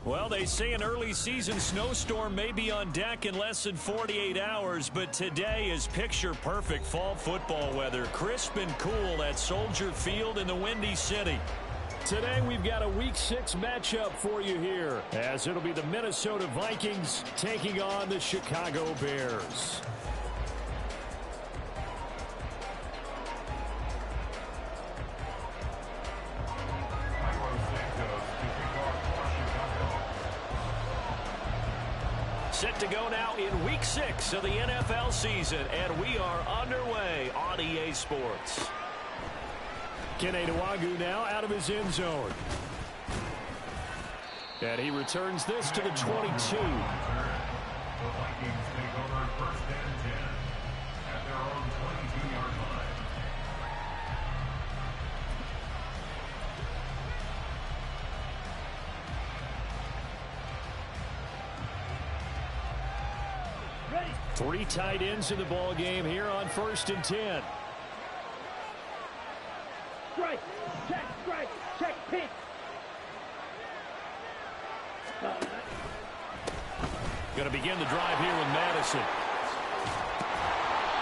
Well, they say an early season snowstorm may be on deck in less than 48 hours, but today is picture-perfect fall football weather. Crisp and cool at Soldier Field in the Windy City. Today we've got a Week 6 matchup for you here, as it'll be the Minnesota Vikings taking on the Chicago Bears. Set to go now in Week 6 of the NFL season, and we are underway on EA Sports. Keneduagu now out of his end zone. And he returns this to the 22. The Vikings take over first and 10 at their own 22-yard line. Three tight ends in the ball game here on first and 10. Strike, check, pitch. Going to begin the drive here with Madison.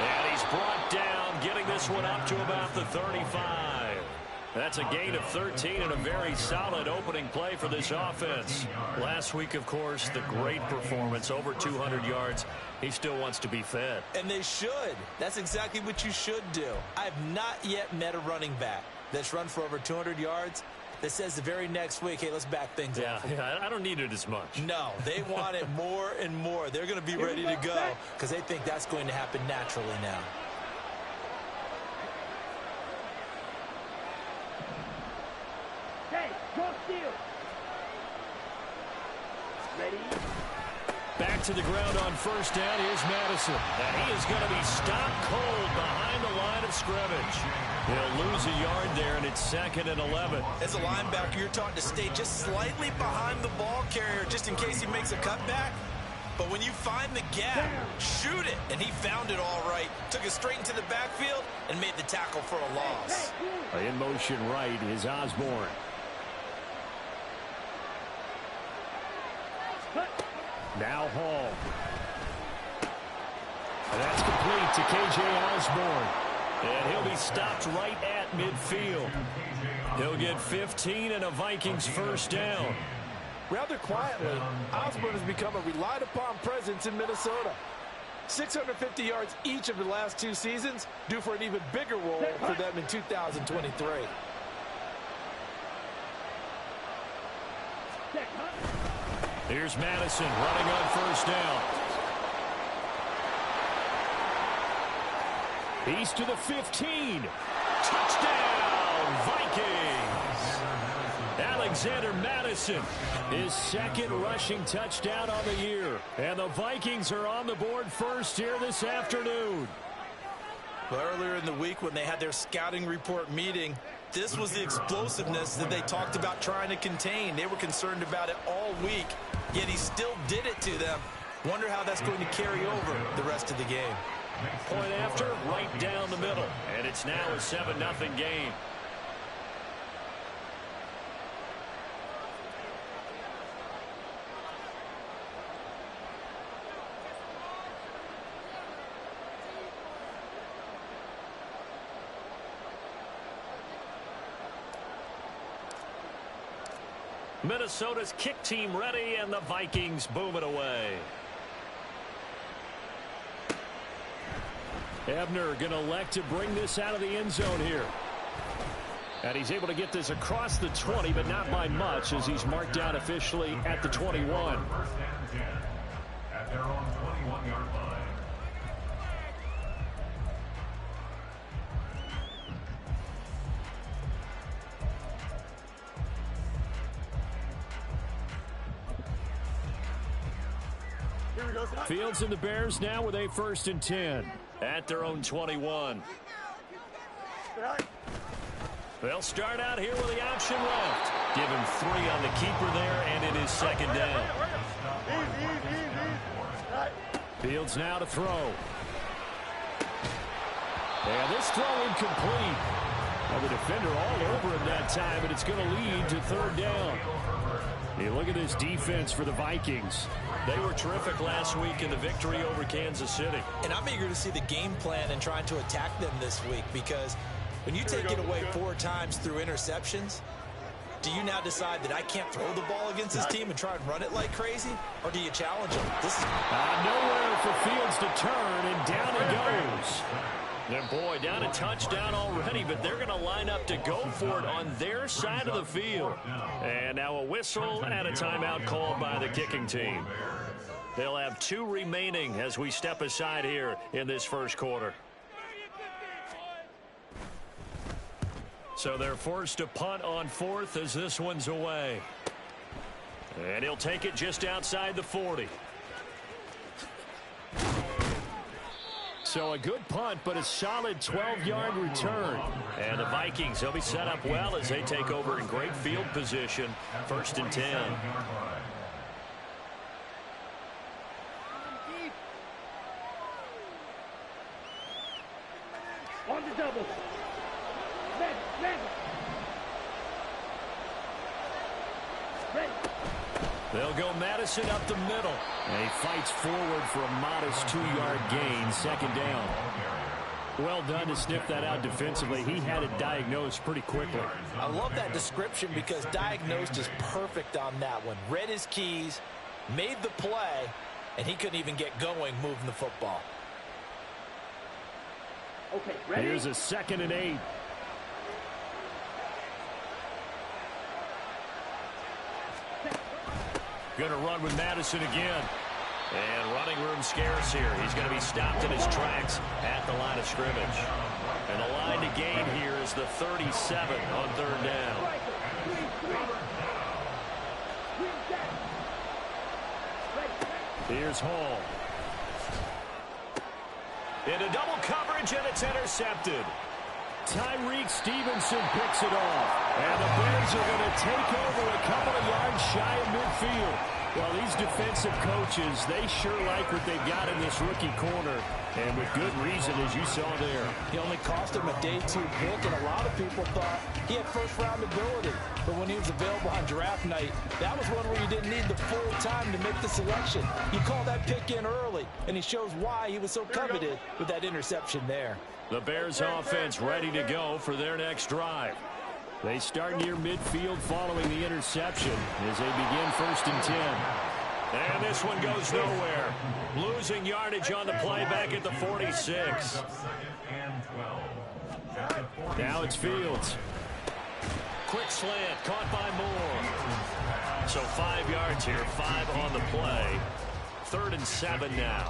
And he's brought down, getting this one up to about the 35. That's a gain of 13 and a very solid opening play for this offense. Last week, of course, the great performance, over 200 yards. He still wants to be fed. And they should. That's exactly what you should do. I've not yet met a running back that's run for over 200 yards that says the very next week, hey, let's back things up. Yeah, I don't need it as much. No, they want it more and more. They're going to be ready to go because they think that's going to happen naturally now. Hey, draw steal. Ready? Back to the ground on first down. Here's Madison. And he is going to be stopped cold behind the line of scrimmage. He'll lose a yard there, and it's 2nd and 11. As a linebacker, you're taught to stay just slightly behind the ball carrier just in case he makes a cutback. But when you find the gap, shoot it. And he found it all right. Took it straight into the backfield and made the tackle for a loss. In motion right is Osborne. Now Hall. And that's complete to K.J. Osborne. And he'll be stopped right at midfield. He'll get 15 and a Vikings first down. Rather quietly, Osborne has become a relied-upon presence in Minnesota. 650 yards each of the last 2 seasons, due for an even bigger role for them in 2023. Here's Madison running on first down. He's to the 15. Touchdown, Vikings. Alexander Madison, his 2nd rushing touchdown on the year. And the Vikings are on the board first here this afternoon. Well, earlier in the week when they had their scouting report meeting, this was the explosiveness that they talked about trying to contain. They were concerned about it all week, yet he still did it to them. Wonder how that's going to carry over the rest of the game. Point after, right down the middle. And it's now a 7-0 game. Minnesota's kick team ready, and the Vikings boom it away. Ebner going to elect to bring this out of the end zone here. And he's able to get this across the 20, but not by much, as he's marked down officially at the 21. First and 10 at their own 21-yard line. Fields and the Bears now with a 1st and 10 at their own 21. They'll start out here with the option left. Give him 3 on the keeper there, and it is 2nd down. Fields now to throw. And this throw incomplete. Well, the defender all over him that time, but it's going to lead to 3rd down. You look at this defense for the Vikings. They were terrific last week in the victory over Kansas City. And I'm eager to see the game plan and trying to attack them this week, because when you take it away 4 times through interceptions, do you now decide that I can't throw the ball against this team and try and run it like crazy? Or do you challenge them? This is nowhere for Fields to turn, and down he goes. And boy, down a touchdown already, but they're going to line up to go for it on their side of the field. And now a whistle and a timeout called by the kicking team. They'll have 2 remaining as we step aside here in this first quarter. So they're forced to punt on 4th as this one's away. And he'll take it just outside the 40. So a good punt, but a solid 12-yard return. And the Vikings, they'll be set up well as they take over in great field position. 1st and 10. On the double. Ready. They'll go Madison up the middle. And he fights forward for a modest 2-yard gain. 2nd down. Well done to sniff that out defensively. He had it diagnosed pretty quickly. I love that description, because diagnosed is perfect on that one. Read his keys, made the play, and he couldn't even get going moving the football. Okay, ready? Here's a 2nd and 8. Going to run with Madison again. And running room scarce here. He's going to be stopped in his tracks at the line of scrimmage. And the line to gain here is the 37 on 3rd down. Here's Hall. Into double coverage, and it's intercepted. Tyreek Stevenson picks it off. And the Bears are going to take over a couple of yards shy of midfield. Well, these defensive coaches, they sure like what they've got in this rookie corner. And with good reason, as you saw there. He only cost him a day 2 pick, and a lot of people thought he had first-round ability. But when he was available on draft night, that was one where you didn't need the full time to make the selection. You call that pick in early, and he shows why he was so coveted with that interception there. The Bears offense ready to go for their next drive. They start near midfield following the interception as they begin 1st and 10. And this one goes nowhere. Losing yardage on the play back at the 46. Now it's Fields. Quick slant caught by Moore. So 5 yards here, 5 on the play. 3rd and 7 now.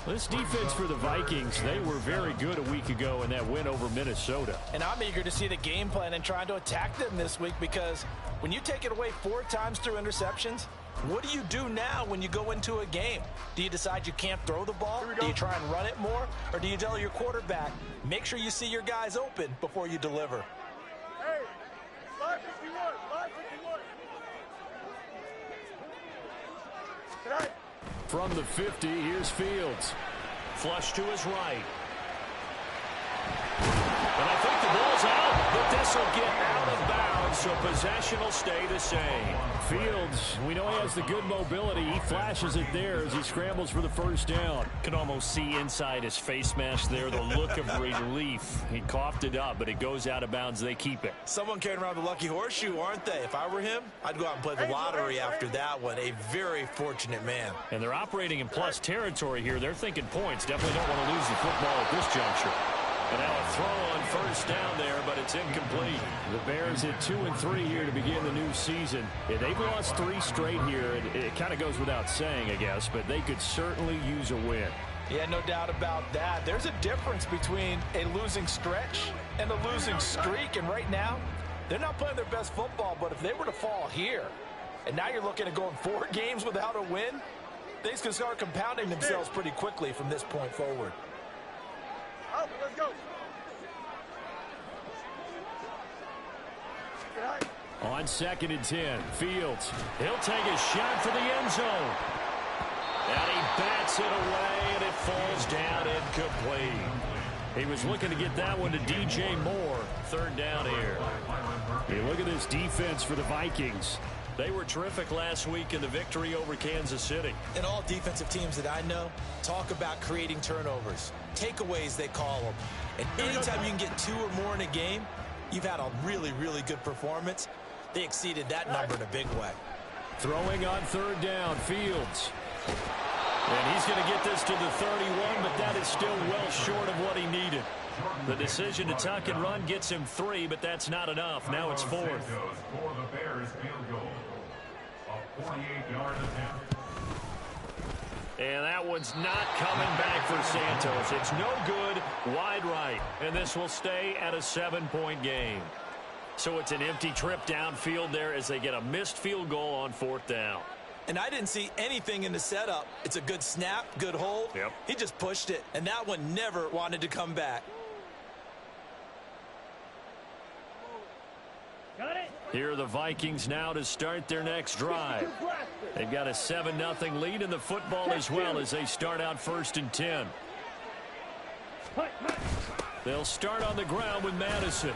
This defense for the Vikings, they were very good a week ago in that win over Minnesota. And I'm eager to see the game plan and trying to attack them this week, because when you take it away 4 times through interceptions, what do you do now when you go into a game? Do you decide you can't throw the ball? Do you try and run it more? Or do you tell your quarterback, make sure you see your guys open before you deliver? Hey, 551. Tonight. From the 50, here's Fields. Flush to his right. And I think the ball's out, but this will get out of bounds, so possession will stay the same. Fields, we know he has the good mobility. He flashes it there as he scrambles for the 1st down. Can almost see inside his face mask there the look of relief. He coughed it up, but it goes out of bounds. They keep it. Someone carrying around the lucky horseshoe, aren't they? If I were him, I'd go out and play the lottery after that one. A very fortunate man. And they're operating in plus territory here. They're thinking points. Definitely don't want to lose the football at this juncture. And now a throw on first down there, but it's incomplete. The Bears at 2-3 here to begin the new season. Yeah, they've lost 3 straight here. It kind of goes without saying, I guess, but they could certainly use a win. Yeah, no doubt about that. There's a difference between a losing stretch and a losing streak. And right now, they're not playing their best football. But if they were to fall here, and now you're looking at going 4 games without a win, things can start compounding themselves pretty quickly from this point forward. Out, let's go. On 2nd and 10, Fields. He'll take a shot for the end zone. And he bats it away, and it falls down incomplete. He was looking to get that one to DJ Moore. 3rd down here. Hey, look at this defense for the Vikings. They were terrific last week in the victory over Kansas City. And all defensive teams that I know talk about creating turnovers. Takeaways, they call them. And anytime you can get 2 or more in a game, you've had a really, really good performance. They exceeded that number in a big way. Throwing on 3rd down, Fields. And he's going to get this to the 31, but that is still well short of what he needed. The decision to tuck and run gets him 3, but that's not enough. Now it's 4th. For the Bears field goal. A 48-yard attempt. And that one's not coming back for Santos. It's no good, wide right. And this will stay at a 7-point game. So it's an empty trip downfield there as they get a missed field goal on 4th down. And I didn't see anything in the setup. It's a good snap, good hold. Yep. He just pushed it, and that one never wanted to come back. Got it. Here are the Vikings now to start their next drive. They've got a 7-0 lead in the football as well as they start out 1st and 10. They'll start on the ground with Madison.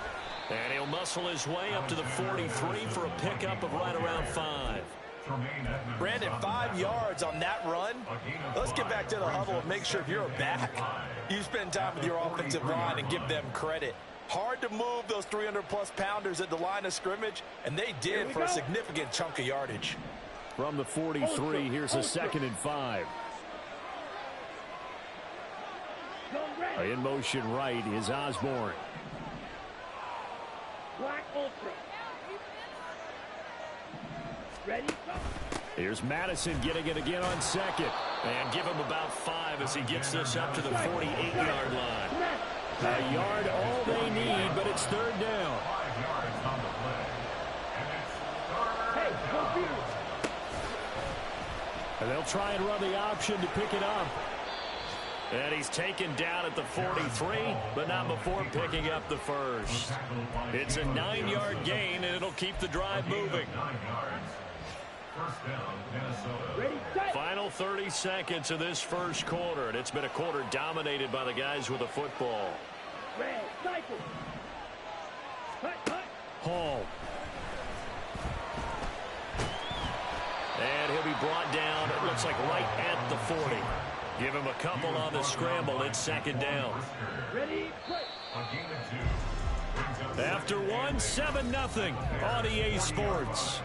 And he'll muscle his way up to the 43 for a pickup of right around 5. Brandon, 5 yards on that run. Let's get back to the huddle and make sure if you're a back, you spend time with your offensive line and give them credit. Hard to move those 300-plus pounders at the line of scrimmage, and they did for a significant chunk of yardage. From the 43, here's a 2nd and 5. In motion right is Osborne. Black Ultra. Ready, go. Here's Madison getting it again on 2nd. And give him about 5 as he gets this up to the 48-yard line. A yard all they need, but it's 3rd down. 5 yards on the play. And it's 3rd Hey, go down. Bears. And they'll try and run the option to pick it up. And he's taken down at the 43, but not before picking up the first. It's a 9-yard gain, and it'll keep the drive moving. 9 yards. First down, Minnesota. Ready, set. Final 30 seconds of this first quarter, and it's been a quarter dominated by the guys with the football. Red, cycle. Hut. Hall. And he'll be brought down, it looks like right at the 40. Give him a couple on the scramble. It's 2nd down. Ready, play. A gain of 2. Brings up After 1, 7-0 on EA Sports.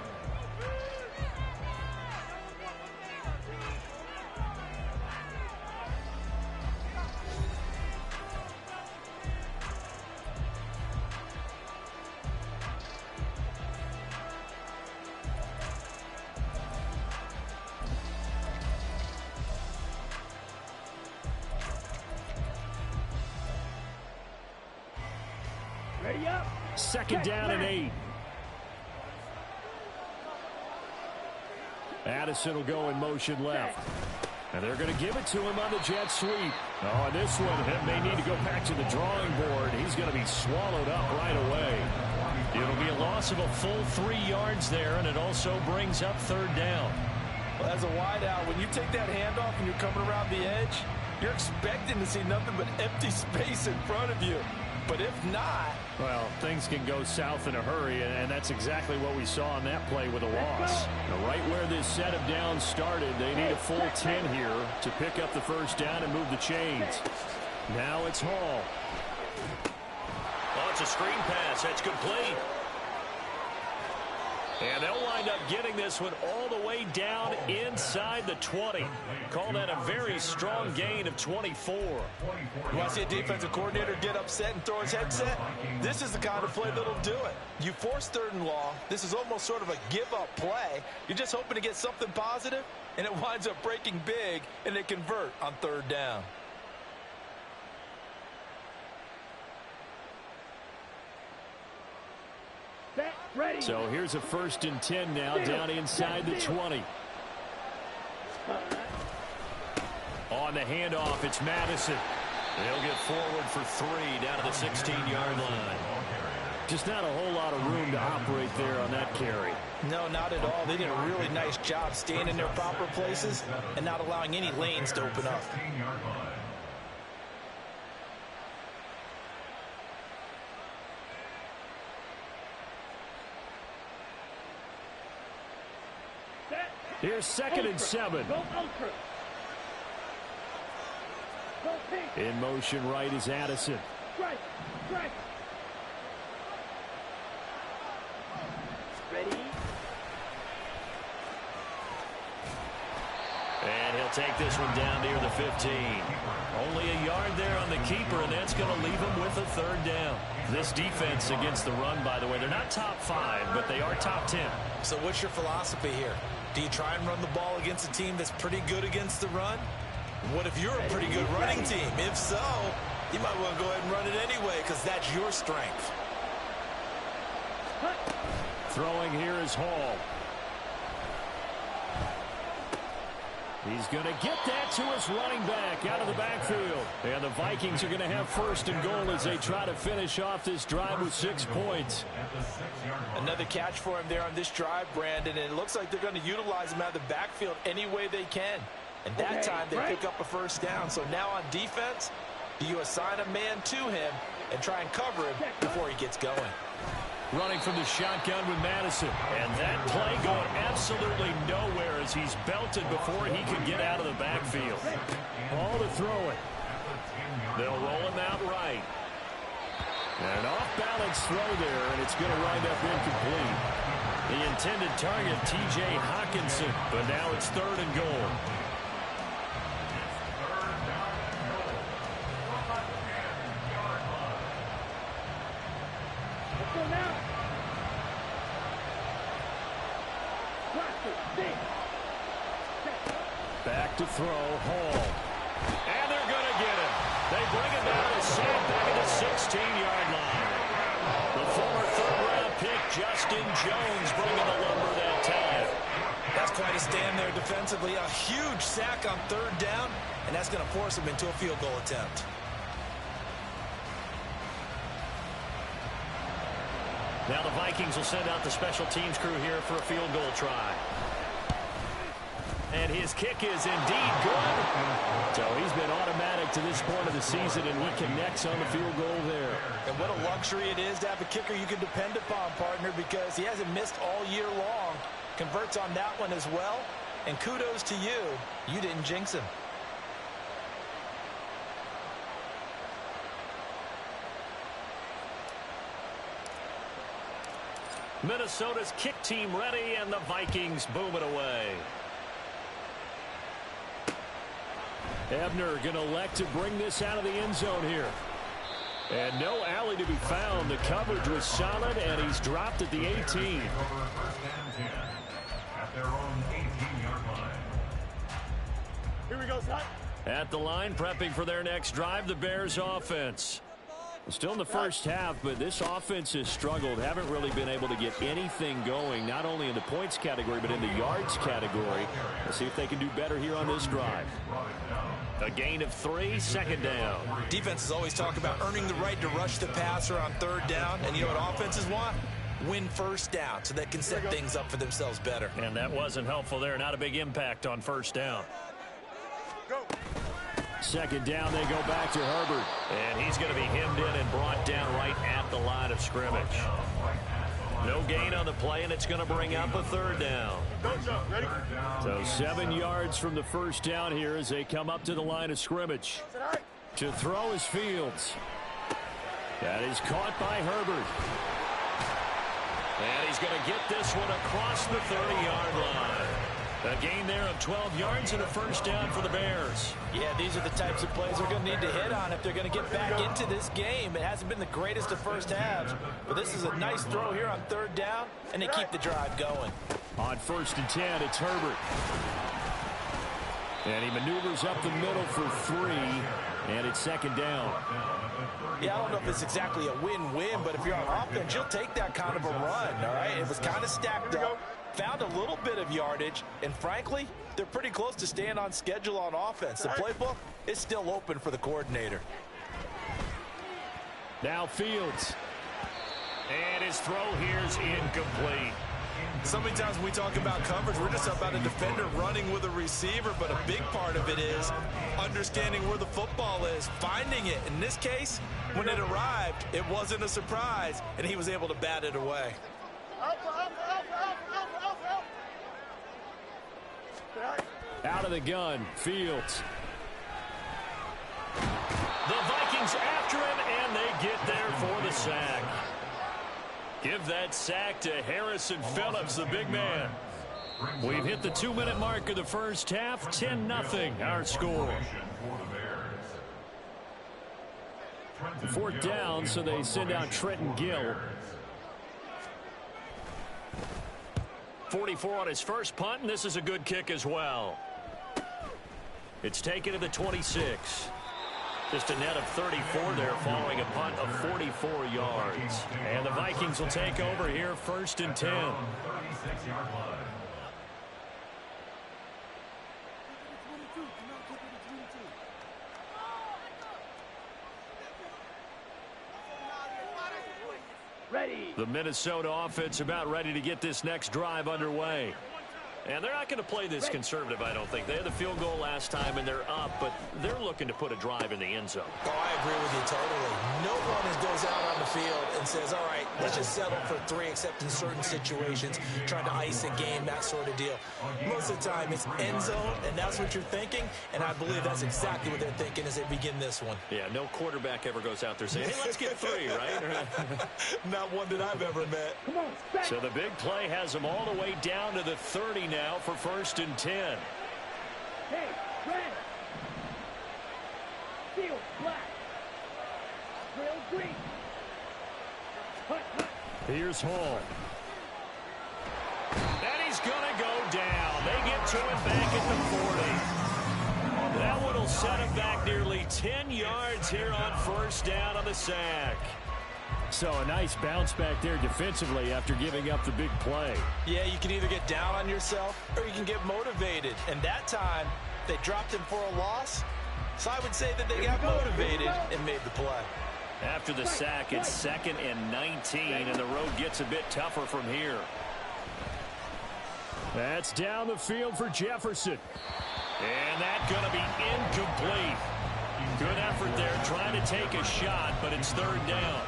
Ready up. 2nd down and 8. Addison will go in motion left. And they're going to give it to him on the jet sweep. Oh, and this one may need to go back to the drawing board. He's going to be swallowed up right away. It'll be a loss of a full 3 yards there, and it also brings up 3rd down. Well, as a wideout, when you take that handoff and you're coming around the edge, you're expecting to see nothing but empty space in front of you. But if not, well, things can go south in a hurry, and that's exactly what we saw on that play with a loss. Now, right where this set of downs started, they need a full 10 here to pick up the first down and move the chains. Now it's Hall. Oh, it's a screen pass. That's complete. And they'll wind up getting this one all the way down inside the 20. Call that a very strong gain of 24. You want to see a defensive coordinator get upset and throw his headset? This is the kind of play that'll do it. You force 3rd and long. This is almost sort of a give-up play. You're just hoping to get something positive, and it winds up breaking big, and they convert on 3rd down. Ready. So here's a 1st and 10 now, down inside the 20. On the handoff, it's Madison. He'll get forward for 3 down to the 16-yard line. Just not a whole lot of room to operate there on that carry. No, not at all. They did a really nice job staying in their proper places and not allowing any lanes to open up. Here's 2nd and 7. Go ultra. Go pink. In motion right is Addison. Strike. Strike. Ready. And he'll take this one down near the 15. Only a yard there on the keeper, and that's going to leave him with a 3rd down. This defense against the run, by the way, they're not top 5, but they are top 10. So what's your philosophy here? Do you try and run the ball against a team that's pretty good against the run? What if you're a pretty good running team? If so, you might want to go ahead and run it anyway because that's your strength. Throwing here is Hall. He's going to get that to his running back out of the backfield. And the Vikings are going to have 1st and goal as they try to finish off this drive with 6 points. Another catch for him there on this drive, Brandon, and it looks like they're going to utilize him out of the backfield any way they can. And that time they pick up a 1st down. So now on defense, do you assign a man to him and try and cover him before he gets going? Running from the shotgun with Madison. And that play going absolutely nowhere as he's belted before he could get out of the backfield. All to throw it. They'll roll him out right. An off-balance throw there, and it's going to wind up incomplete. The intended target, T.J. Hawkinson, but now it's 3rd and goal. Let's go now. Back to throw, Hall. And they're going to get him. They bring him down and sack back at the 16-yard line. The former 3rd-round pick, Justin Jones, bringing the lumber that time. That's quite a stand there defensively. A huge sack on 3rd down, and that's going to force him into a field goal attempt. Now the Vikings will send out the special teams crew here for a field goal try. And his kick is indeed good. So he's been automatic to this point of the season, and he connects on the field goal there. And what a luxury it is to have a kicker you can depend upon, partner, because he hasn't missed all year long. Converts on that one as well. And kudos to you. You didn't jinx him. Minnesota's kick team ready, and the Vikings boom it away. Ebner going to elect to bring this out of the end zone here. And no alley to be found. The coverage was solid, and he's dropped at the 18. At their own 18-yard line. Here we go, son. At the line, prepping for their next drive, the Bears offense. Still in the first half, but this offense has struggled. Haven't really been able to get anything going, not only in the points category, but in the yards category. Let's see if they can do better here on this drive. A gain of 3, 2nd down. Defenses always talk about earning the right to rush the passer on 3rd down. And you know what offenses want? Win 1st down so they can set things up for themselves better. And that wasn't helpful there. Not a big impact on 1st down. Go. 2nd down, they go back to Herbert. And he's going to be hemmed in and brought down right at the line of scrimmage. No gain on the play, and it's going to bring up a 3rd down. Ready? So 7 yards from the first down here as they come up to the line of scrimmage. To throw is Fields. That is caught by Herbert. And he's going to get this one across the 30-yard line. A gain there of 12 yards and a first down for the Bears. Yeah, these are the types of plays they're going to need to hit on if they're going to get back into this game. It hasn't been the greatest of first halves, but this is a nice throw here on third down, and they keep the drive going. On 1st and 10, it's Herbert. And he maneuvers up the middle for 3, and it's 2nd down. Yeah, I don't know if it's exactly a win-win, but if you're on offense, you'll take that kind of a run, all right? It was kind of stacked up, found a little bit of yardage, and frankly, they're pretty close to staying on schedule on offense. The playbook is still open for the coordinator. Now Fields. And his throw here's incomplete. So many times when we talk about coverage, we're just about a defender running with a receiver, but a big part of it is understanding where the football is, finding it. In this case, when it arrived, it wasn't a surprise, and he was able to bat it away. Out of the gun, Fields. The Vikings after him, and they get there for the sack. Give that sack to Harrison Phillips, the big man. We've hit the 2-minute mark of the first half. 10-0 our score. 4th down, so they send out Trenton Gill. 44 on his first punt, and this is a good kick as well. It's taken to the 26. Just a net of 34 there following a punt of 44 yards. And the Vikings will take over here 1st and 10. Ready. The Minnesota offense about ready to get this next drive underway. And they're not going to play this conservative, I don't think. They had the field goal last time, and they're up, but they're looking to put a drive in the end zone. Oh, I agree with you totally. No one goes out on the field and says, all right, let's just settle for 3, except in certain situations, trying to ice a game, that sort of deal. Most of the time, it's end zone, and that's what you're thinking, and I believe that's exactly what they're thinking as they begin this one. Yeah, no quarterback ever goes out there saying, hey, let's get 3, right? Not one that I've ever met. Come on, back. So the big play has them all the way down to the 30 now for 1st and 10. Hey, red. Field black. Drill green. Hut, hut. Here's Hall. And he's going to go down. They get to him back at the 40. That one will set him back nearly 10 yards here on 1st down on the sack. So a nice bounce back there defensively after giving up the big play. Yeah, you can either get down on yourself or you can get motivated. And that time, they dropped him for a loss. So I would say that they got motivated and made the play. After the sack, it's 2nd and 19, and the road gets a bit tougher from here. That's down the field for Jefferson. And that's going to be incomplete. Good effort there, trying to take a shot, but it's 3rd down.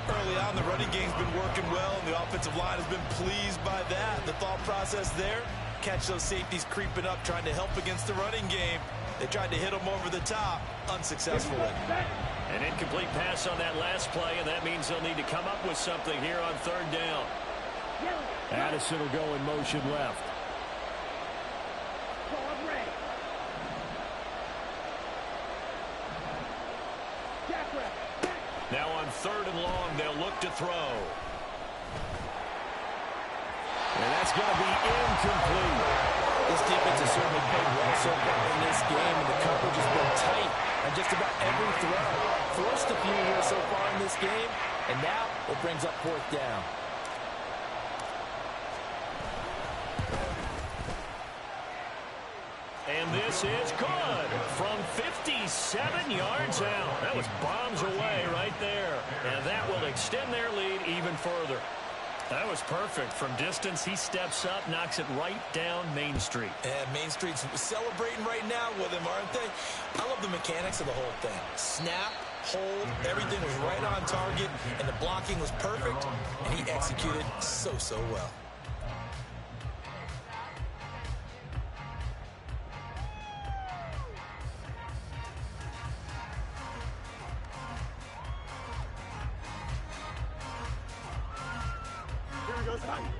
Early on, the running game's been working well, and the offensive line has been pleased by that. The thought process there, catch those safeties creeping up, trying to help against the running game. They tried to hit them over the top, unsuccessfully. An incomplete pass on that last play, and that means they'll need to come up with something here on 3rd down. Addison will go in motion left. Now on 3rd and long, they'll look to throw. And that's going to be incomplete. This defense has certainly played well so far in this game, and the coverage has been tight on just about every throw. Forced a few here so far in this game, and now it brings up 4th down. And this is good from 57 yards out. That was bombs away right there. And that will extend their lead even further. That was perfect. From distance, he steps up, knocks it right down Main Street. And Main Street's celebrating right now with him, aren't they? I love the mechanics of the whole thing. Snap, hold, everything was right on target, and the blocking was perfect, and he executed so well.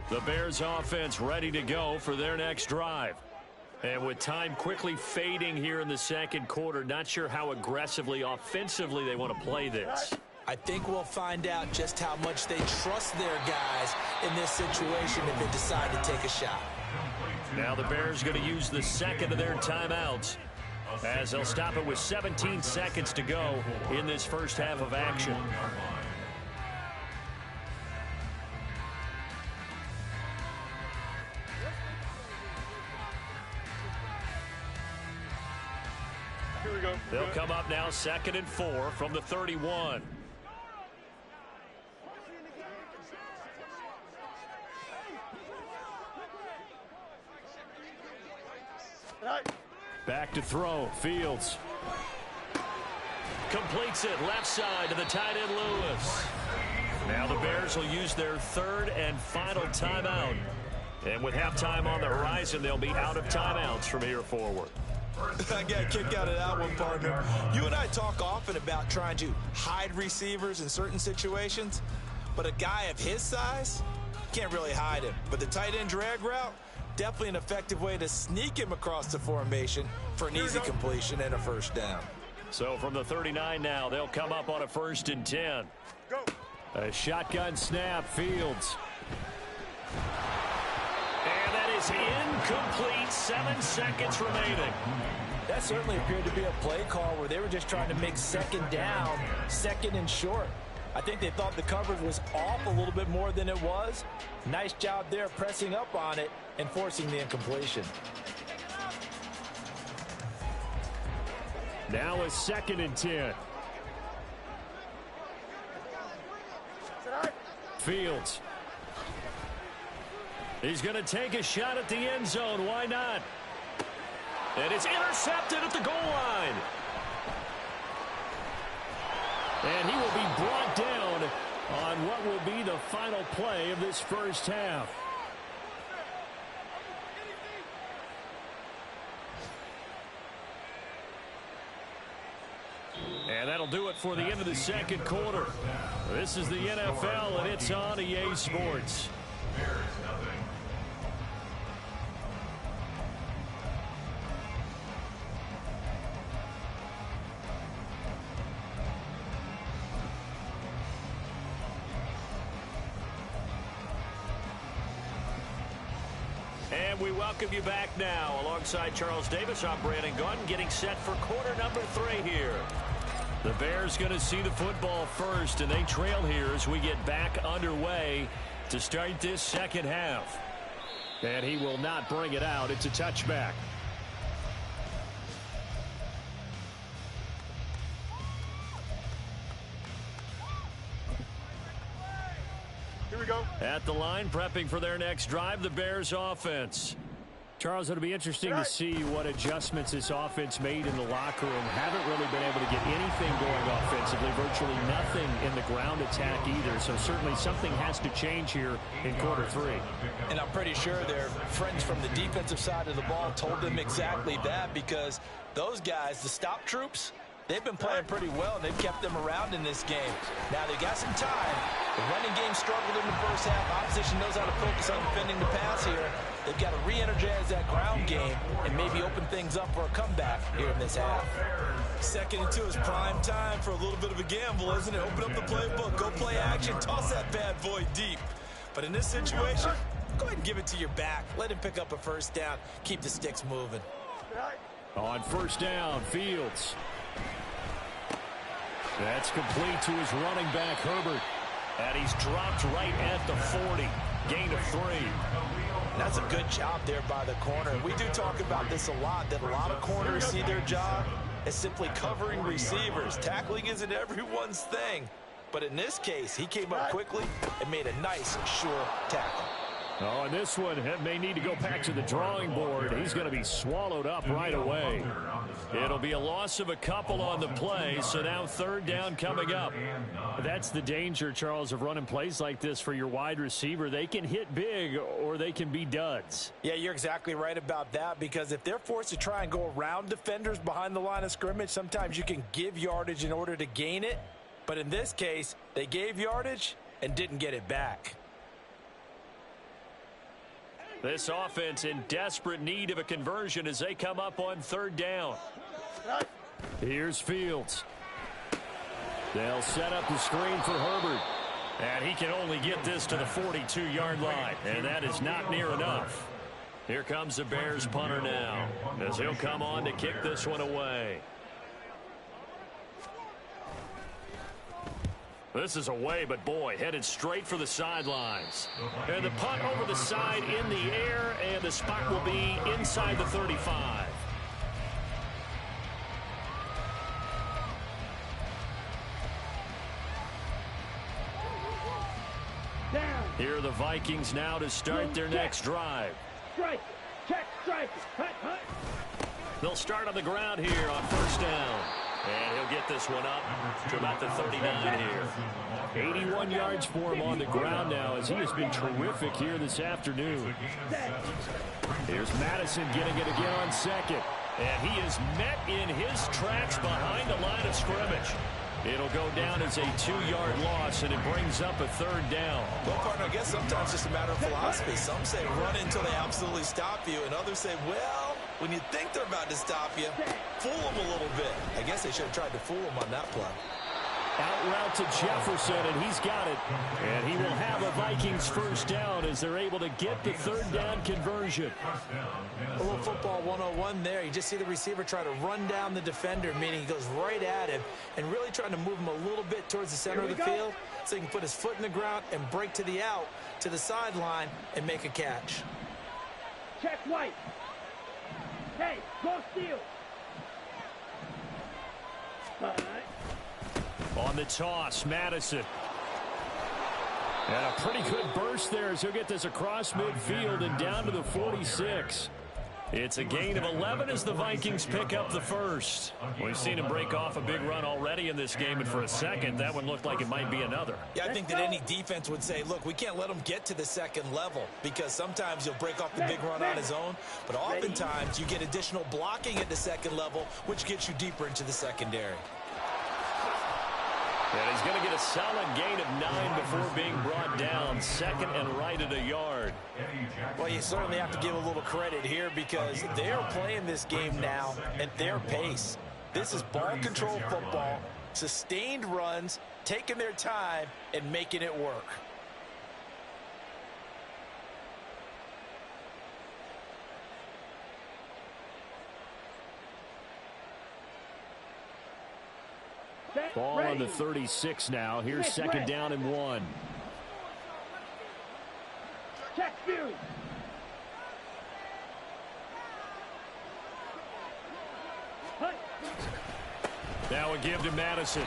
The Bears offense ready to go for their next drive. And with time quickly fading here in the second quarter, not sure how aggressively, offensively they want to play this. I think we'll find out just how much they trust their guys in this situation if they decide to take a shot. Now the Bears going to use the second of their timeouts as they'll stop it with 17 seconds to go in this first half of action. Here we go. They'll come up now 2nd and 4 from the 31. Back to throw. Fields. Completes it left side to the tight end Lewis. Now the Bears will use their third and final timeout. And with halftime on the horizon, they'll be out of timeouts from here forward. I got a kick out of that one, partner. You and I talk often about trying to hide receivers in certain situations, but a guy of his size can't really hide him. But the tight end drag route, definitely an effective way to sneak him across the formation for an easy completion and a first down. So from the 39 now, they'll come up on a 1st and 10. Go. A shotgun snap. Fields. And that is incomplete. 7 seconds remaining. That certainly appeared to be a play call where they were just trying to make second down, second and short. I think they thought the coverage was off a little bit more than it was. Nice job there pressing up on it and forcing the incompletion. Now a 2nd and 10. Fields. He's going to take a shot at the end zone. Why not? And it's intercepted at the goal line. And he will be brought down on what will be the final play of this first half. And that'll do it for the end of the second quarter. This is the NFL, and it's on EA Sports. And we welcome you back now. Alongside Charles Davis, I'm Brandon Gunn, getting set for quarter number 3 here. The Bears going to see the football first, and they trail here as we get back underway to start this second half. And he will not bring it out. It's a touchback. Here we go. At the line, prepping for their next drive, the Bears offense. Charles, it'll be interesting to see what adjustments this offense made in the locker room. Haven't really been able to get anything going offensively, virtually nothing in the ground attack either. So certainly something has to change here in quarter 3. And I'm pretty sure their friends from the defensive side of the ball told them exactly that, because those guys, the stop troops, they've been playing pretty well, and they've kept them around in this game. Now, they've got some time. The running game struggled in the first half. Opposition knows how to focus on defending the pass here. They've got to re-energize that ground game and maybe open things up for a comeback here in this half. 2nd and 2 is prime time for a little bit of a gamble, isn't it? Open up the playbook, go play action, toss that bad boy deep. But in this situation, go ahead and give it to your back. Let him pick up a first down. Keep the sticks moving. On first down, Fields. That's complete to his running back, Herbert. And he's dropped right at the 40. Gain of 3. That's a good job there by the corner. We do talk about this a lot, that a lot of corners see their job as simply covering receivers. Tackling isn't everyone's thing. But in this case, he came up quickly and made a nice, sure tackle. Oh, and this one may need to go back to the drawing board. He's going to be swallowed up right away. It'll be a loss of a couple on the play, so now 3rd down coming up. That's the danger, Charles, of running plays like this for your wide receiver. They can hit big or they can be duds. Yeah, you're exactly right about that, because if they're forced to try and go around defenders behind the line of scrimmage, sometimes you can give yardage in order to gain it. But in this case, they gave yardage and didn't get it back. This offense in desperate need of a conversion as they come up on third down. Here's Fields. They'll set up the screen for Herbert. And he can only get this to the 42-yard line, and that is not near enough. Here comes the Bears punter now, as he'll come on to kick this one away. This is away, but boy, headed straight for the sidelines. And the punt over the side in the air, and the spot will be inside the 35. Here are the Vikings now to start their next drive. Strike. Check. Strike. Hut. They'll start on the ground here on first down. And he'll get this one up to about the 39 here. 81 yards for him on the ground now as he has been terrific here this afternoon. Here's Madison getting it again on second. And he is met in his tracks behind the line of scrimmage. It'll go down as a 2-yard loss, and it brings up a third down. Well, partner, I guess sometimes it's just a matter of philosophy. Some say run until they absolutely stop you, and others say, well, when you think they're about to stop you, fool them a little bit. I guess they should have tried to fool them on that play. Out route to Jefferson, and he's got it. And he will have a Vikings first down as they're able to get the third down conversion. A little football 101 there. You just see the receiver try to run down the defender, meaning he goes right at him and really trying to move him a little bit towards the center of the field so he can put his foot in the ground and break to the out, to the sideline, and make a catch. Check White. Hey, go steal. On the toss, Madison. And a pretty good burst there as he'll get this across midfield and down to the 46. It's a gain of 11 as the Vikings pick up the first. We've seen him break off a big run already in this game, and for a second, that one looked like it might be another. Yeah, I think that any defense would say, look, we can't let him get to the second level because sometimes he'll break off the big run on his own, but oftentimes you get additional blocking at the second level, which gets you deeper into the secondary. And he's going to get a solid gain of 9 before being brought down. Second and right at a yard. Well, you certainly have to give a little credit here because they're playing this game now at their pace. This is ball control football, sustained runs, taking their time, and making it work. Ball on the 36 now. Here's second down and 1. Check Fury. Now a give to Madison.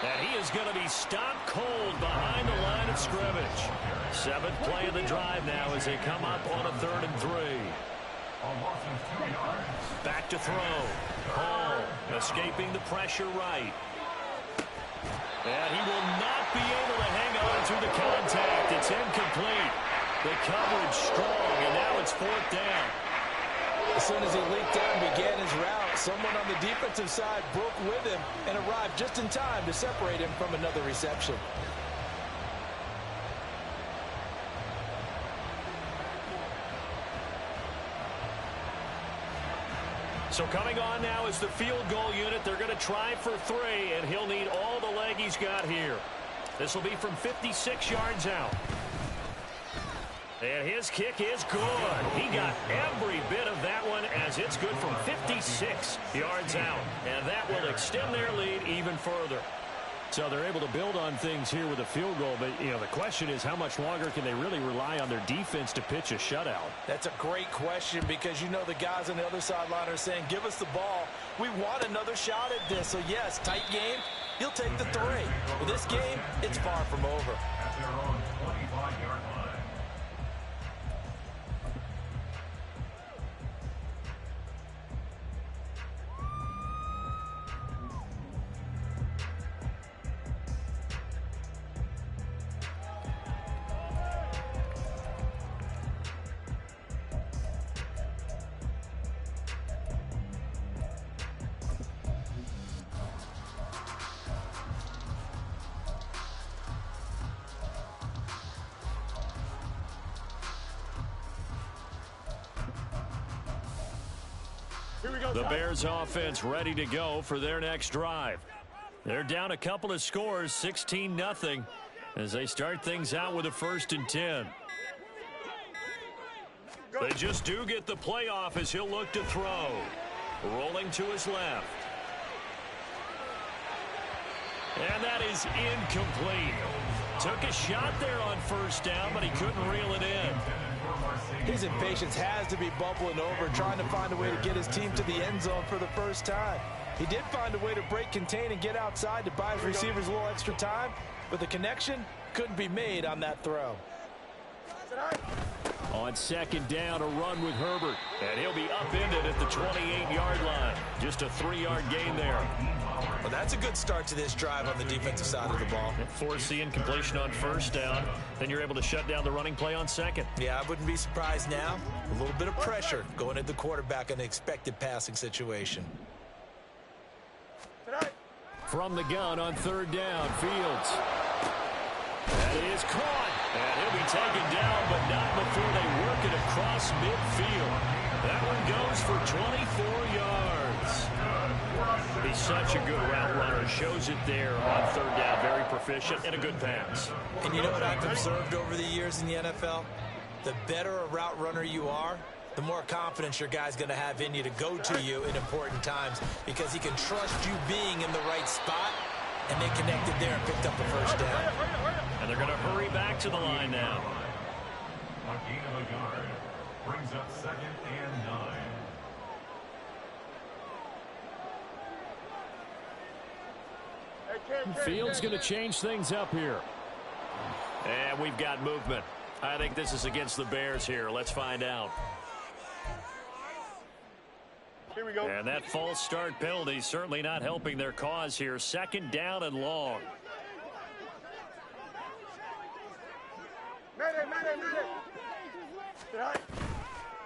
And he is going to be stopped cold behind the line of scrimmage. 7th play of the drive now as they come up on a 3rd and 3. Back to throw. Hall escaping the pressure right. And he will not be able to hang on through the contact. It's incomplete. The coverage strong, and now it's 4th down. As soon as he leaped out and began his route, someone on the defensive side broke with him and arrived just in time to separate him from another reception. So coming on now is the field goal unit. They're going to try for 3, and he'll need all the leg he's got here. This will be from 56 yards out. And his kick is good. He got every bit of that one as it's good from 56 yards out. And that will extend their lead even further. So they're able to build on things here with a field goal, but the question is how much longer can they really rely on their defense to pitch a shutout? That's a great question because the guys on the other sideline are saying, give us the ball. We want another shot at this. So yes, tight game, he'll take the 3. But this game, it's far from over. At their own 25-yard line. The Bears offense ready to go for their next drive. They're down a couple of scores, 16-0, as they start things out with a 1st and 10. They just do get the playoff as he'll look to throw. Rolling to his left. And that is incomplete. Took a shot there on 1st down, but he couldn't reel it in. His impatience has to be bubbling over, trying to find a way to get his team to the end zone for the first time. He did find a way to break contain and get outside to buy his receivers a little extra time, but the connection couldn't be made on that throw. On 2nd down, a run with Herbert. And he'll be upended at the 28-yard line. Just a 3-yard gain there. Well, that's a good start to this drive on the defensive side of the ball. Force the incompletion on 1st down. Then you're able to shut down the running play on 2nd. Yeah, I wouldn't be surprised now. A little bit of pressure going at the quarterback in an expected passing situation. From the gun on 3rd down, Fields. That is caught. And he'll be taken down, but not before they work it across midfield. That one goes for 24 yards. He's such a good route runner. Shows it there on 3rd down. Very proficient and a good pass. And you know what I've observed over the years in the NFL? The better a route runner you are, the more confidence your guy's going to have in you to go to you in important times because he can trust you being in the right spot. And they connected there and picked up the 1st down. And they're going to hurry back to the line now. A gain of a yard brings up 2nd and 9. Fields going to change things up here. And we've got movement. I think this is against the Bears here. Let's find out. Here we go. And that false start penalty certainly not helping their cause here. 2nd down and long.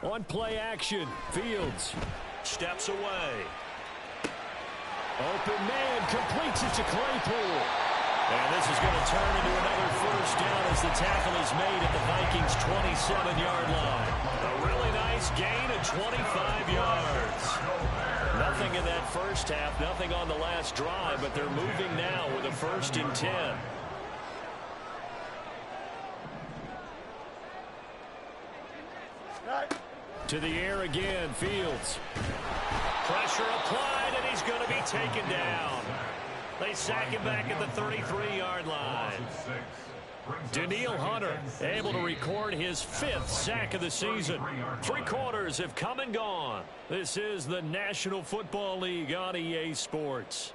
On play action, Fields steps away. Open man completes it to Claypool. And this is going to turn into another 1st down as the tackle is made at the Vikings' 27-yard line. A really nice gain of 25 yards. Nothing in that 1st half, nothing on the last drive, but they're moving now with a 1st and 10. To the air again, Fields. Pressure applied, and he's going to be taken down. They sack him back at the 33-yard line. Danielle Hunter able to record his 5th sack of the season. 3 quarters have come and gone. This is the National Football League on EA Sports.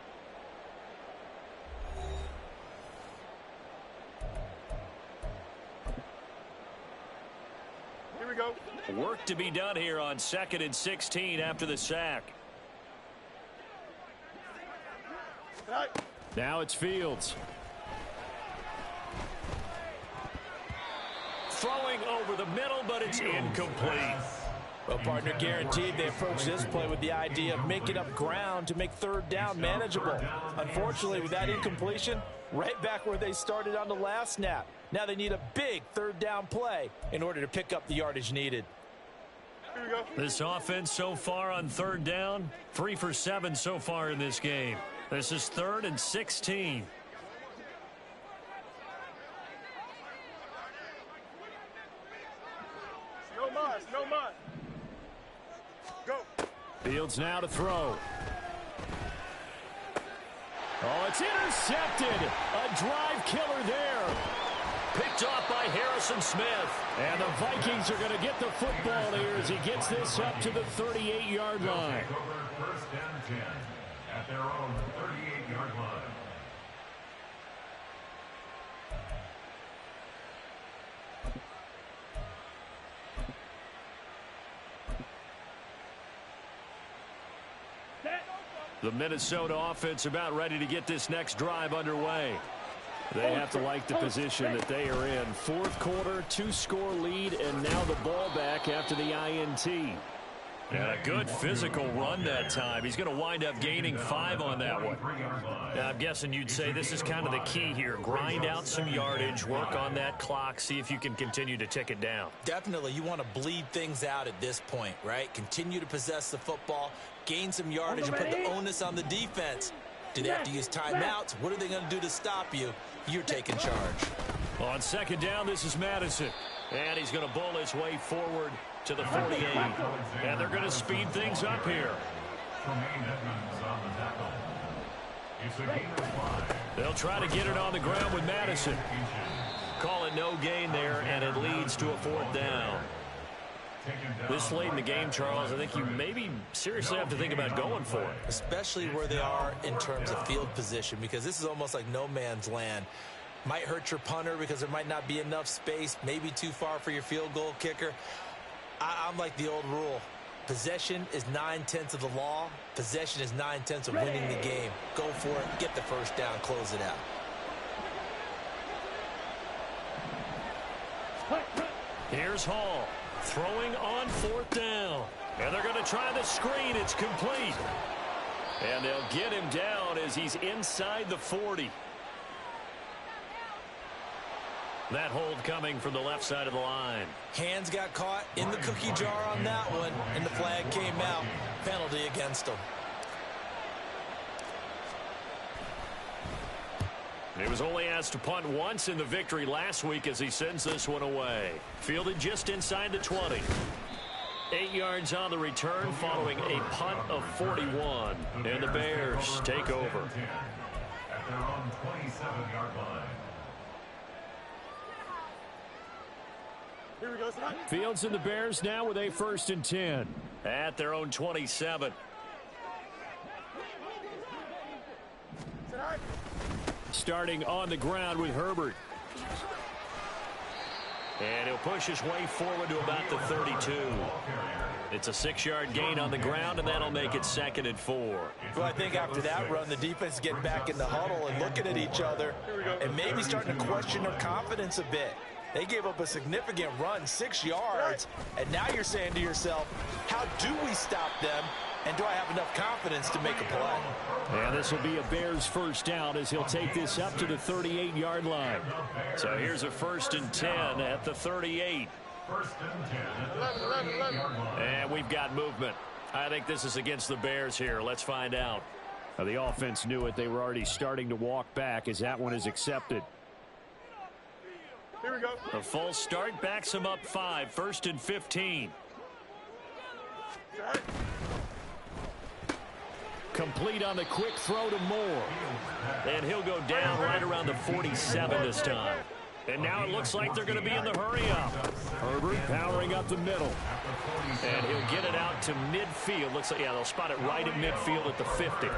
Here we go. Work to be done here on 2nd and 16 after the sack. Now it's Fields. Throwing over the middle, but it's incomplete. Well, partner, guaranteed they approach this play with the idea of making up ground to make 3rd down manageable. Unfortunately, with that incompletion, right back where they started on the last snap. Now they need a big 3rd down play in order to pick up the yardage needed. Here we go. This offense so far on 3rd down, 3 for 7 so far in this game. This is 3rd and 16. No mud. Go. Fields now to throw. Oh, it's intercepted. A drive killer there. Picked off by Harrison Smith. And the Vikings are going to get the football here as he gets this up to the 38-yard line. 1st and 10 at their own 38-yard line. The Minnesota offense about ready to get this next drive underway. They have to like the position that they are in. 4th quarter, 2-score lead, and now the ball back after the INT. And a good physical run that time. He's going to wind up gaining 5 on that one. Now, I'm guessing you'd say this is kind of the key here. Grind out some yardage, work on that clock, see if you can continue to tick it down. Definitely, you want to bleed things out at this point, right? Continue to possess the football, gain some yardage, and put the onus on the defense. Do they have to use timeouts? What are they going to do to stop you? You're taking charge. On second down, this is Madison. And he's going to bull his way forward to the 48. And they're going to speed things up here. They'll try to get it on the ground with Madison. Call it no gain there, and it leads to a 4th down. This late in the game, Charles, I think you maybe seriously have to think about going for it. Especially where they are in terms of field position, because this is almost like no man's land. Might hurt your punter because there might not be enough space, maybe too far for your field goal kicker. I'm like the old rule. Possession is 9/10 of the law. Possession is 9/10 of winning the game. Go for it, get the first down, close it out. Here's Hall throwing on 4th down. And they're going to try the screen. It's complete. And they'll get him down as he's inside the 40. That hold coming from the left side of the line. Hands got caught in the cookie jar on that one, and the flag came out. Penalty against him. He was only asked to punt once in the victory last week as he sends this one away. Fielded just inside the 20. 8 yards on the return following a punt of 41. And the Bears take over. At their own 27-yard line. Here we go, son. Fields and the Bears now with a 1st and 10 at their own 27. Starting on the ground with Herbert. And he'll push his way forward to about the 32. It's a 6-yard gain on the ground, and that'll make it 2nd and 4. Well, I think after that run, the defense is getting back in the huddle and looking at each other and maybe starting to question their confidence a bit. They gave up a significant run, 6 yards, and now you're saying to yourself, how do we stop them, and do I have enough confidence to make a play? And this will be a Bears 1st down as he'll take this up to the 38-yard line. So here's a 1st and 10 at the 38. 1st and 10 at the 38-yard line. And we've got movement. I think this is against the Bears here. Let's find out. Now, the offense knew it. They were already starting to walk back as that one is accepted. Here we go. A false start backs him up 5. 1st and 15. Complete on the quick throw to Moore. And he'll go down right around the 47 this time. And now it looks like they're going to be in the hurry up. Herbert powering up the middle. And he'll get it out to midfield. Looks like, yeah, they'll spot it right at midfield at the 50.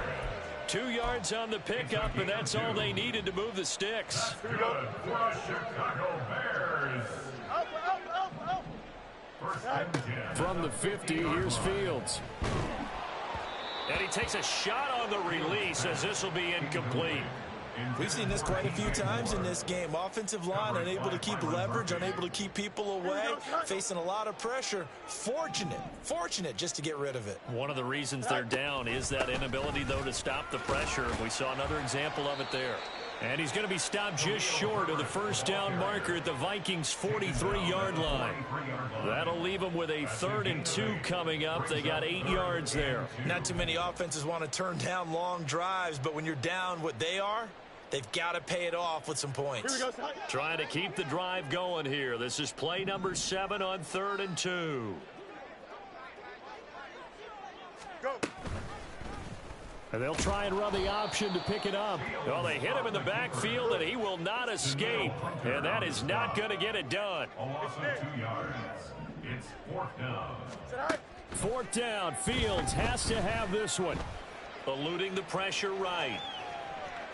2 yards on the pickup, and that's all they needed to move the sticks. For the Chicago Bears. First and 10. From the 50, here's Fields. And he takes a shot on the release as this will be incomplete. We've seen this quite a few times in this game. Offensive line unable to keep leverage, unable to keep people away, facing a lot of pressure. Fortunate just to get rid of it. One of the reasons they're down is that inability, though, to stop the pressure. We saw another example of it there. And he's going to be stopped just short of the 1st down marker at the Vikings' 43-yard line. That'll leave them with a 3rd and 2 coming up. They got 8 yards there. Not too many offenses want to turn down long drives, but when you're down what they are, they've got to pay it off with some points. Here we go, Trying to keep the drive going here. This is play number 7 on 3rd and 2. Go. And they'll try and run the option to pick it up. Well, they hit him in the backfield, and he will not escape. And that is not going to get it done. A loss of 2 yards. It's 4th down. 4th down. Fields has to have this one. Eluding the pressure right.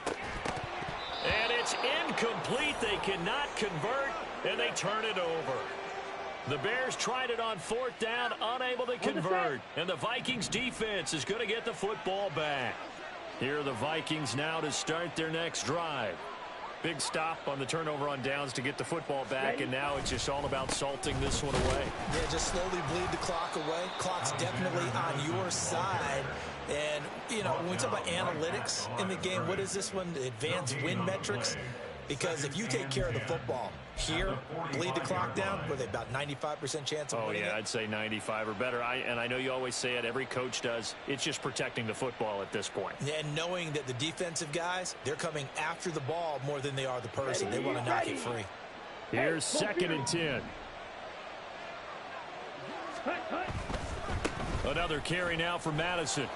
And it's incomplete. They cannot convert, and they turn it over. The Bears tried it on 4th down, unable to convert. And the Vikings defense is going to get the football back. Here are the Vikings now to start their next drive. Big stop on the turnover on downs to get the football back, and now it's just all about salting this one away. Yeah, just slowly bleed the clock away. Clock's definitely on your side. And, you know, when we talk about analytics in the game, what is this one? Advanced win metrics? Because if you take care of the football here, bleed the clock down, with about 95% chance of winning it? I'd say 95 or better. And I know you always say it, every coach does. It's just protecting the football at this point. And knowing that the defensive guys, they're coming after the ball more than they are the person. They want to knock it free. Here's 2nd and 10. Another carry now for Madison.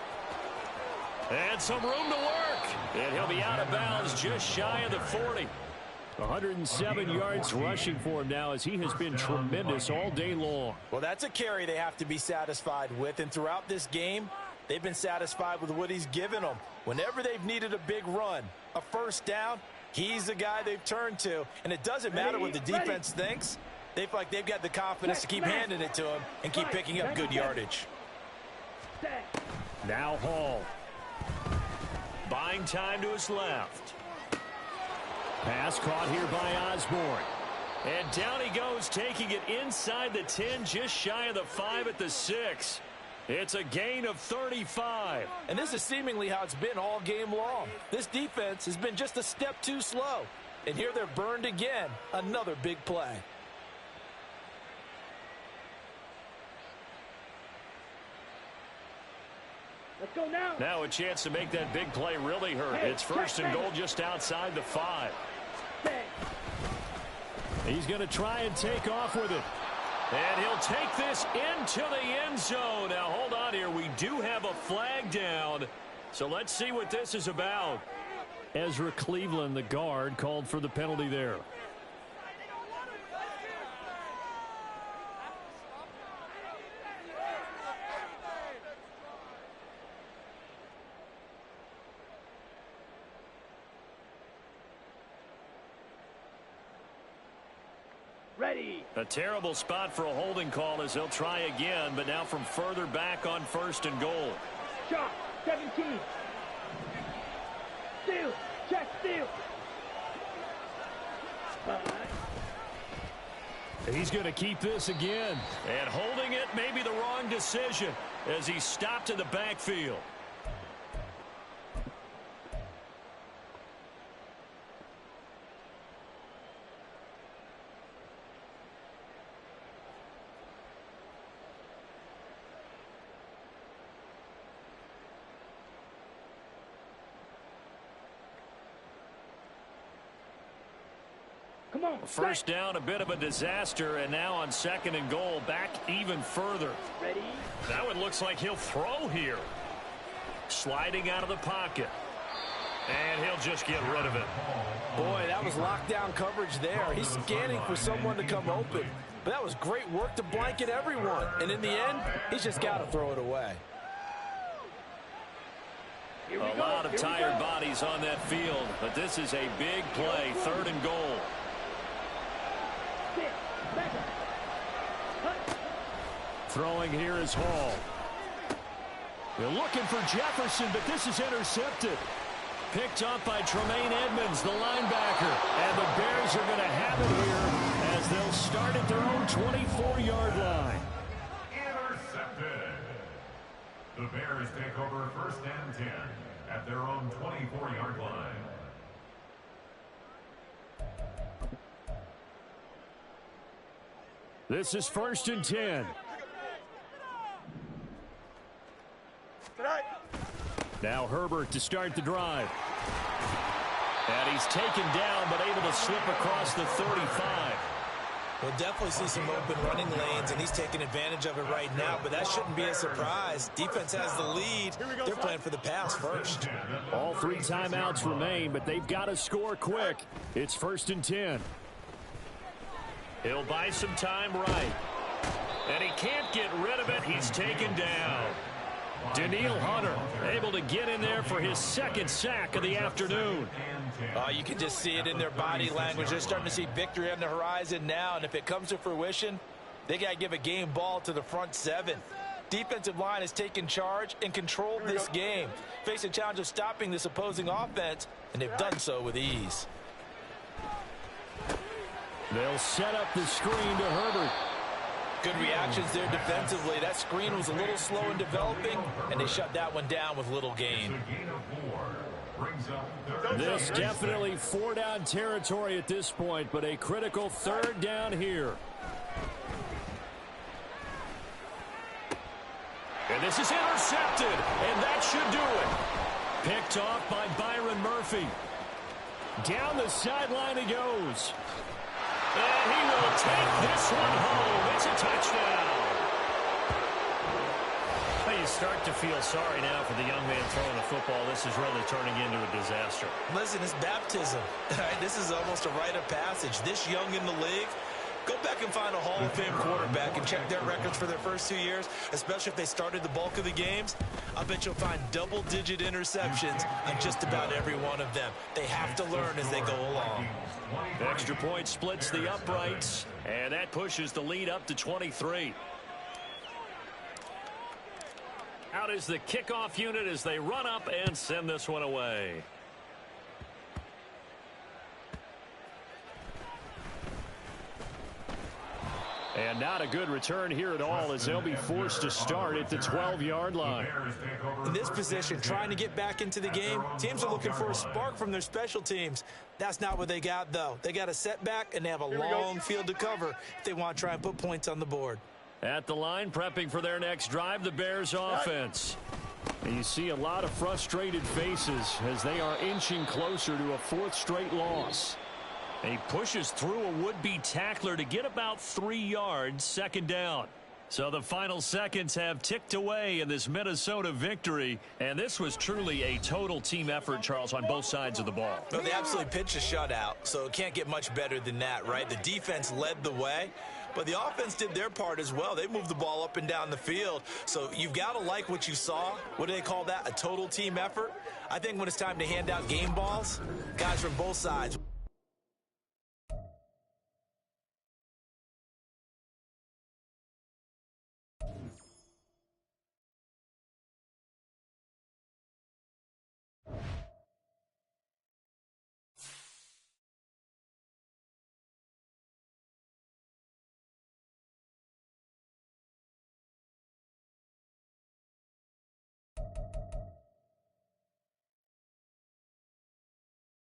And some room to work. And he'll be out of bounds just shy of the 40. 107 yards rushing for him now as he has been tremendous all day long. Well, that's a carry they have to be satisfied with. And throughout this game, they've been satisfied with what he's given them. Whenever they've needed a big run, a first down, he's the guy they've turned to. And it doesn't matter what the defense thinks. They feel like they've got the confidence to keep handing it to him and keep picking up good yardage. Now Hall. Buying time to his left. Pass caught here by Osborne. And down he goes, taking it inside the 10, just shy of the 5 at the 6. It's a gain of 35. And this is seemingly how it's been all game long. This defense has been just a step too slow. And here they're burned again. Another big play. Let's go now. Now a chance to make that big play really hurt. It's 1st and goal just outside the 5. He's going to try and take off with it. And he'll take this into the end zone. Now, hold on here. We do have a flag down. So let's see what this is about. Ezra Cleveland, the guard, called for the penalty there. Ready. A terrible spot for a holding call as they'll try again, but now from further back on 1st and goal. Shot. 17. Steal. Check steal. He's going to keep this again. And holding it may be the wrong decision as he stopped in the backfield. Come on. First down, a bit of a disaster, and now on 2nd and goal, back even further. Ready. That one looks like he'll throw here. Sliding out of the pocket. And he'll just get rid of it. Boy, that was lockdown coverage there. He's scanning for someone to come open. But that was great work to blanket everyone. And in the end, he's just got to throw it away. A lot of tired bodies on that field, but this is a big play, 3rd and goal. Throwing here is Hall. They're looking for Jefferson, but this is intercepted. Picked up by Tremaine Edmonds, the linebacker. And the Bears are going to have it here as they'll start at their own 24-yard line. Intercepted. The Bears take over 1st and 10 at their own 24-yard line. This is 1st and 10. Now Herbert to start the drive. And he's taken down, but able to slip across the 35. We'll definitely see some open running lanes, and he's taking advantage of it right now, but that shouldn't be a surprise. Defense has the lead. They're playing for the pass first. All 3 timeouts remain, but they've got to score quick. It's 1st and 10. He'll buy some time right. And he can't get rid of it. He's taken down. Daniil Hunter able to get in there for his 2nd sack of the afternoon. You can just see it in their body language. They're starting to see victory on the horizon now, and if it comes to fruition, they got to give a game ball to the front 7. Defensive line has taken charge and controlled this game. Face a challenge of stopping this opposing offense, and they've done so with ease. They'll set up the screen to Herbert. Good reactions there defensively. That screen was a little slow in developing, and they shut that one down with little gain. This definitely four-down territory at this point, but a critical third down here. And this is intercepted, and that should do it. Picked off by Byron Murphy. Down the sideline he goes. And he will take this one home. It's a touchdown. Well, you start to feel sorry now for the young man throwing the football. This is really turning into a disaster. Listen, it's baptism. This is almost a rite of passage. This young in the league, go back and find a Hall of Fame quarterback and check their records for their first 2 years, especially if they started the bulk of the games. I bet you'll find double-digit interceptions on just about every one of them. They have to learn as they go along. The extra point splits the uprights, and that pushes the lead up to 23. Out is the kickoff unit as they run up and send this one away. And not a good return here at all as they'll be forced to start at the 12-yard line. In this position, trying to get back into the game, teams are looking for a spark from their special teams. That's not what they got, though. They got a setback, and they have a long field to cover if they want to try and put points on the board. At the line, prepping for their next drive, the Bears offense. And you see a lot of frustrated faces as they are inching closer to a fourth straight loss. He pushes through a would-be tackler to get about 3 yards, second down. So the final seconds have ticked away in this Minnesota victory. And this was truly a total team effort, Charles, on both sides of the ball. Well, they absolutely pitched a shutout, so it can't get much better than that, right? The defense led the way, but the offense did their part as well. They moved the ball up and down the field. So you've got to like what you saw. What do they call that? A total team effort? I think when it's time to hand out game balls, guys from both sides